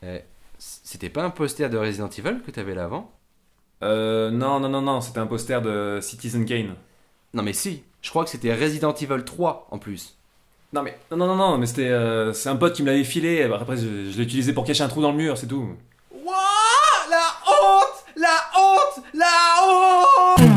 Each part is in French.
Eh, C'était pas un poster de Resident Evil que t'avais là avant? Non, c'était un poster de Citizen Kane. Non mais si, je crois que c'était Resident Evil 3 en plus. Non, mais c'est un pote qui me l'avait filé. Après, je l'ai utilisé pour cacher un trou dans le mur, c'est tout. Wouah, la honte! La honte! La honte!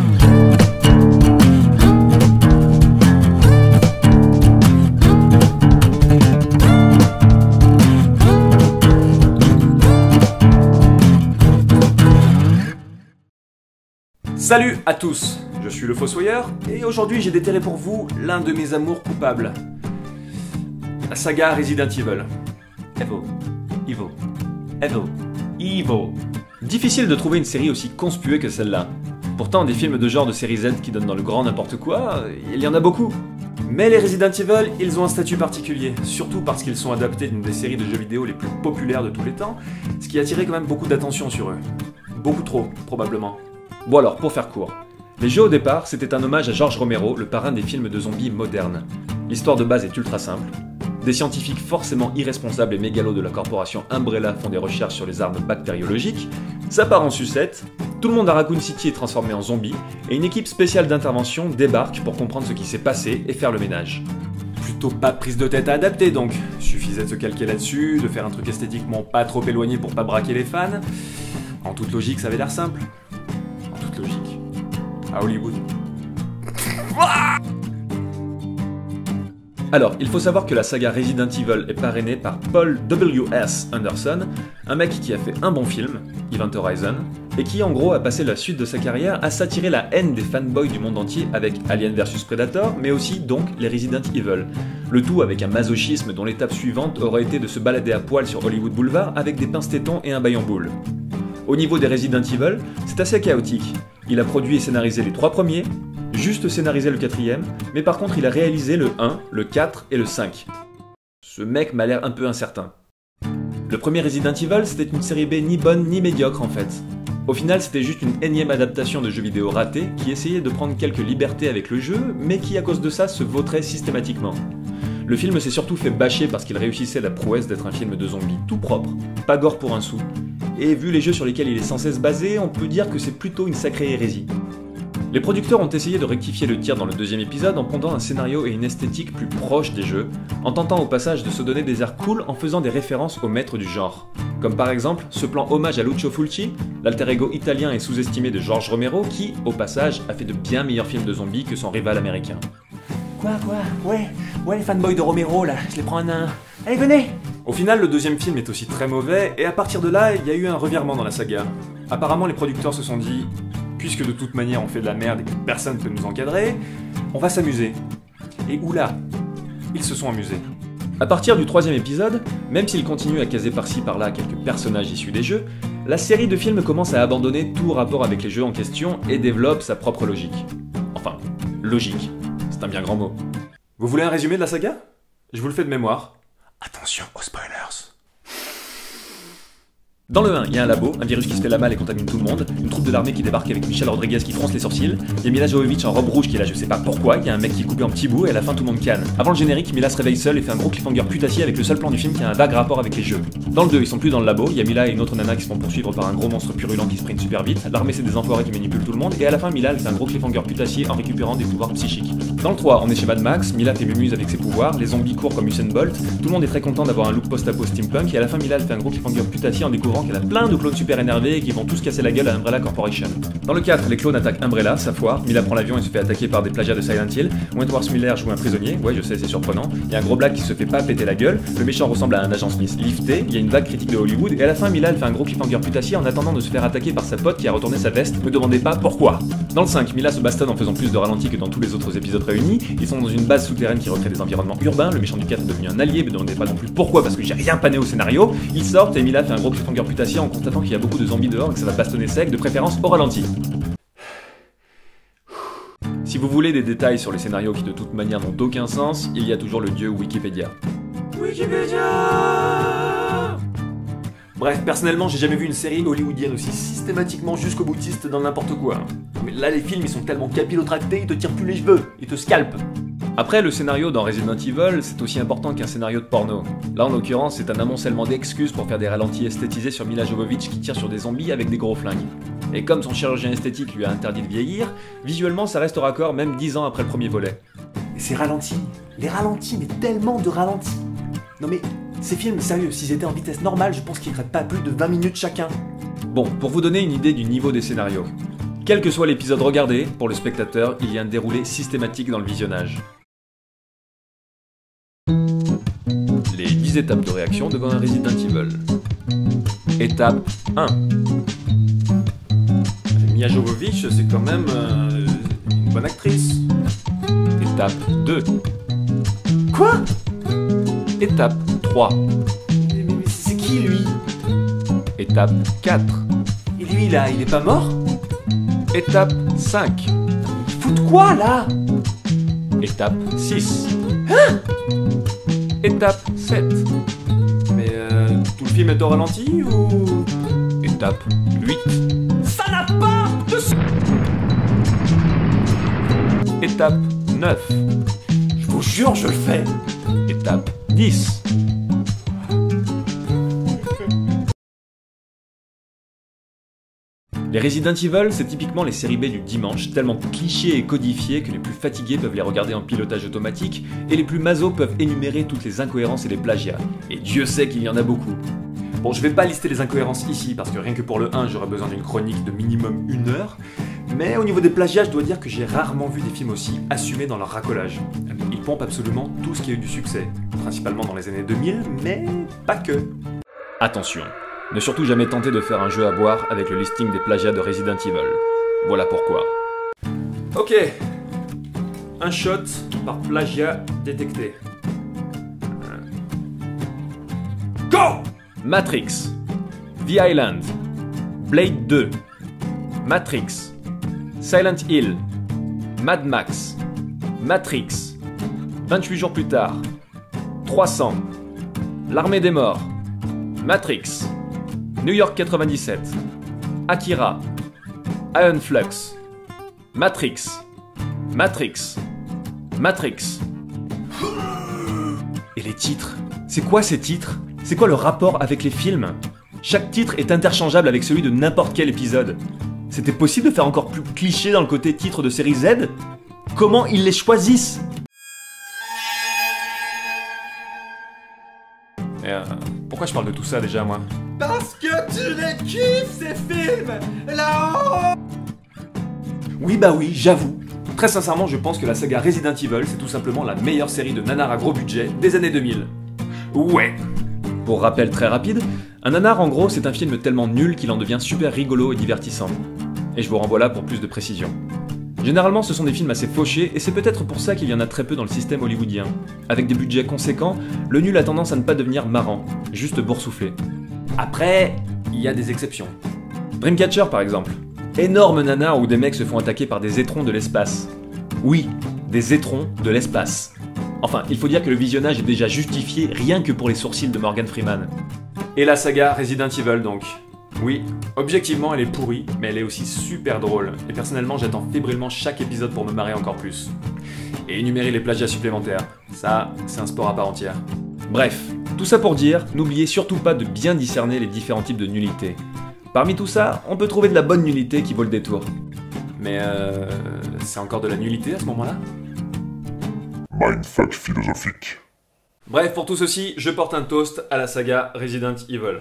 Salut à tous, je suis le Fossoyeur, et aujourd'hui j'ai déterré pour vous l'un de mes amours coupables. La saga Resident Evil. Evil. Difficile de trouver une série aussi conspuée que celle-là. Pourtant, des films de genre de série Z qui donnent dans le grand n'importe quoi, il y en a beaucoup. Mais les Resident Evil, ils ont un statut particulier, surtout parce qu'ils sont adaptés d'une des séries de jeux vidéo les plus populaires de tous les temps, ce qui a attiré quand même beaucoup d'attention sur eux. Beaucoup trop, probablement. Bon alors, pour faire court. Les jeux au départ, c'était un hommage à George Romero, le parrain des films de zombies modernes. L'histoire de base est ultra simple. Des scientifiques forcément irresponsables et mégalos de la corporation Umbrella font des recherches sur les armes bactériologiques, ça part en sucette, tout le monde à Raccoon City est transformé en zombie, et une équipe spéciale d'intervention débarque pour comprendre ce qui s'est passé et faire le ménage. Plutôt pas de prise de tête à adapter donc, suffisait de se calquer là-dessus, de faire un truc esthétiquement pas trop éloigné pour pas braquer les fans. En toute logique, ça avait l'air simple. En toute logique. À Hollywood. Alors, il faut savoir que la saga Resident Evil est parrainée par Paul W.S. Anderson, un mec qui a fait un bon film, Event Horizon, et qui en gros a passé la suite de sa carrière à s'attirer la haine des fanboys du monde entier avec Alien vs Predator, mais aussi donc les Resident Evil. Le tout avec un masochisme dont l'étape suivante aurait été de se balader à poil sur Hollywood Boulevard avec des pinces-tétons et un bail en boule. Au niveau des Resident Evil, c'est assez chaotique. Il a produit et scénarisé les 3 premiers, juste scénarisé le 4ème, mais par contre il a réalisé le 1, le 4 et le 5. Ce mec m'a l'air un peu incertain. Le premier Resident Evil, c'était une série B ni bonne ni médiocre en fait. Au final, c'était juste une énième adaptation de jeux vidéo raté qui essayait de prendre quelques libertés avec le jeu, mais qui à cause de ça se vautrait systématiquement. Le film s'est surtout fait bâcher parce qu'il réussissait la prouesse d'être un film de zombies tout propre, pas gore pour un sou. Et vu les jeux sur lesquels il est censé se baser, on peut dire que c'est plutôt une sacrée hérésie. Les producteurs ont essayé de rectifier le tir dans le 2ème épisode en pondant un scénario et une esthétique plus proches des jeux, en tentant au passage de se donner des airs cool en faisant des références aux maîtres du genre. Comme par exemple ce plan hommage à Lucio Fulci, l'alter ego italien et sous-estimé de George Romero qui, au passage, a fait de bien meilleurs films de zombies que son rival américain. Quoi Ouais, les fanboys de Romero là, je les prends un à un. Allez, venez! Au final, le 2ème film est aussi très mauvais, et à partir de là, il y a eu un revirement dans la saga. Apparemment, les producteurs se sont dit, puisque de toute manière on fait de la merde et que personne ne peut nous encadrer, on va s'amuser. Et oula, ils se sont amusés. À partir du 3ème épisode, même s'il continue à caser par-ci par-là quelques personnages issus des jeux, la série de films commence à abandonner tout rapport avec les jeux en question et développe sa propre logique. Enfin, logique, c'est un bien grand mot. Vous voulez un résumé de la saga? Je vous le fais de mémoire. Attention aux spoilers. Dans le 1, il y a un labo, un virus qui se fait la malle et contamine tout le monde, une troupe de l'armée qui débarque avec Michel Rodriguez qui fronce les sourcils, il y a Mila Jovovich en robe rouge qui est là je sais pas pourquoi, il y a un mec qui est coupé en petits bouts et à la fin tout le monde canne. Avant le générique, Mila se réveille seule et fait un gros cliffhanger putassier avec le seul plan du film qui a un vague rapport avec les jeux. Dans le 2, ils sont plus dans le labo, il y a Mila et une autre nana qui se font poursuivre par un gros monstre purulent qui sprint super vite, l'armée c'est des enfoirés qui manipulent tout le monde, et à la fin Mila elle fait un gros cliffhanger putassier en récupérant des pouvoirs psychiques. Dans le 3, on est chez Mad Max, Mila fait mumuse avec ses pouvoirs, les zombies courent comme Usain Bolt, tout le monde est très content d'avoir un look post-apo steampunk, et à la fin Mila elle fait un gros cliffhanger putassier en découvrant qu'elle a plein de clones super énervés et qui vont tous casser la gueule à Umbrella Corporation. Dans le 4, les clones attaquent Umbrella, ça foire, Mila prend l'avion et se fait attaquer par des plagiats de Silent Hill, Wentworth Miller joue un prisonnier, ouais je sais c'est surprenant, il y a un gros black qui se fait pas péter la gueule, le méchant ressemble à un agent Smith lifté, il y a une vague critique de Hollywood, et à la fin Mila elle fait un gros cliffhanger putassier en attendant de se faire attaquer par sa pote qui a retourné sa veste, me demandez pas pourquoi. Dans le 5, Mila se bastonne en faisant plus de ralentis que dans tous les autres épisodes réunis, ils sont dans une base souterraine qui recrée des environnements urbains, le méchant du 4 est devenu un allié, me demandez pas non plus pourquoi parce que j'ai rien pané au scénario, ils sortent et Mila fait un gros cliffhanger putassier en constatant qu'il y a beaucoup de zombies dehors et que ça va bastonner sec, de préférence au ralenti. Si vous voulez des détails sur les scénarios qui de toute manière n'ont aucun sens, il y a toujours le dieu Wikipédia. Bref, personnellement, j'ai jamais vu une série hollywoodienne aussi systématiquement jusqu'au boutiste dans n'importe quoi. Mais là, les films, ils sont tellement capillotractés, ils te tirent plus les cheveux, ils te scalpent. Après, le scénario dans Resident Evil, c'est aussi important qu'un scénario de porno. Là, en l'occurrence, c'est un amoncellement d'excuses pour faire des ralentis esthétisés sur Mila Jovovich qui tire sur des zombies avec des gros flingues. Et comme son chirurgien esthétique lui a interdit de vieillir, visuellement, ça reste raccord même 10 ans après le premier volet. Et ces ralentis, les ralentis, mais tellement de ralentis. Non mais, ces films, sérieux, s'ils étaient en vitesse normale, je pense qu'ils feraient pas plus de 20 minutes chacun. Bon, pour vous donner une idée du niveau des scénarios. Quel que soit l'épisode regardé, pour le spectateur, il y a un déroulé systématique dans le visionnage. Les 10 étapes de réaction devant un Resident Evil. Étape 1. Mia Jovovich, c'est quand même une bonne actrice. Étape 2. Quoi? Étape 3. Mais c'est qui lui? Étape 4. Et lui là, il est pas mort? Étape 5. Il fout de quoi là? Étape 6. Étape 7. Mais tout le film est au ralenti ou... Étape 8. Ça n'a pas de... Étape 9. Je vous jure, je le fais. Étape 10. Les Resident Evil, c'est typiquement les séries B du dimanche, tellement clichés et codifiés que les plus fatigués peuvent les regarder en pilotage automatique, et les plus masos peuvent énumérer toutes les incohérences et les plagiats. Et Dieu sait qu'il y en a beaucoup. Bon, je vais pas lister les incohérences ici, parce que rien que pour le 1, j'aurais besoin d'une chronique de minimum 1 heure. Mais au niveau des plagiats, je dois dire que j'ai rarement vu des films aussi assumés dans leur racolage. Ils pompent absolument tout ce qui a eu du succès, principalement dans les années 2000, mais pas que. Attention, ne surtout jamais tenter de faire un jeu à boire avec le listing des plagiats de Resident Evil. Voilà pourquoi. Ok. Un shot par plagiat détecté. Go! Matrix, The Island, Blade 2, Matrix, Silent Hill, Mad Max, Matrix, 28 jours plus tard, 300, L'Armée des Morts, Matrix, New York 97, Akira, Iron Flux, Matrix, Matrix, Matrix. Et les titres? C'est quoi ces titres? C'est quoi le rapport avec les films? Chaque titre est interchangeable avec celui de n'importe quel épisode. C'était possible de faire encore plus cliché dans le côté titre de série Z? Comment ils les choisissent? Et pourquoi je parle de tout ça déjà, moi? Parce que tu les kiffes, ces films! Là-haut! Oui, bah oui, j'avoue. Très sincèrement, je pense que la saga Resident Evil, c'est tout simplement la meilleure série de nanars à gros budget des années 2000. Ouais! Pour rappel très rapide, un nanar en gros c'est un film tellement nul qu'il en devient super rigolo et divertissant. Et je vous renvoie là pour plus de précision. Généralement ce sont des films assez fauchés et c'est peut-être pour ça qu'il y en a très peu dans le système hollywoodien. Avec des budgets conséquents, le nul a tendance à ne pas devenir marrant, juste boursouflé. Après, il y a des exceptions. Dreamcatcher par exemple. Énorme nanar où des mecs se font attaquer par des étrons de l'espace. Oui, des étrons de l'espace. Enfin, il faut dire que le visionnage est déjà justifié rien que pour les sourcils de Morgan Freeman. Et la saga Resident Evil donc. Oui, objectivement elle est pourrie, mais elle est aussi super drôle. Et personnellement j'attends fébrilement chaque épisode pour me marrer encore plus. Et énumérer les plagiats supplémentaires, ça, c'est un sport à part entière. Bref, tout ça pour dire, n'oubliez surtout pas de bien discerner les différents types de nullité. Parmi tout ça, on peut trouver de la bonne nullité qui vaut le détour. Mais c'est encore de la nullité à ce moment-là? Mindfuck philosophique. Bref, pour tout ceci, je porte un toast à la saga Resident Evil.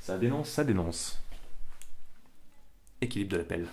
Ça dénonce, ça dénonce. Équilibre de la pelle.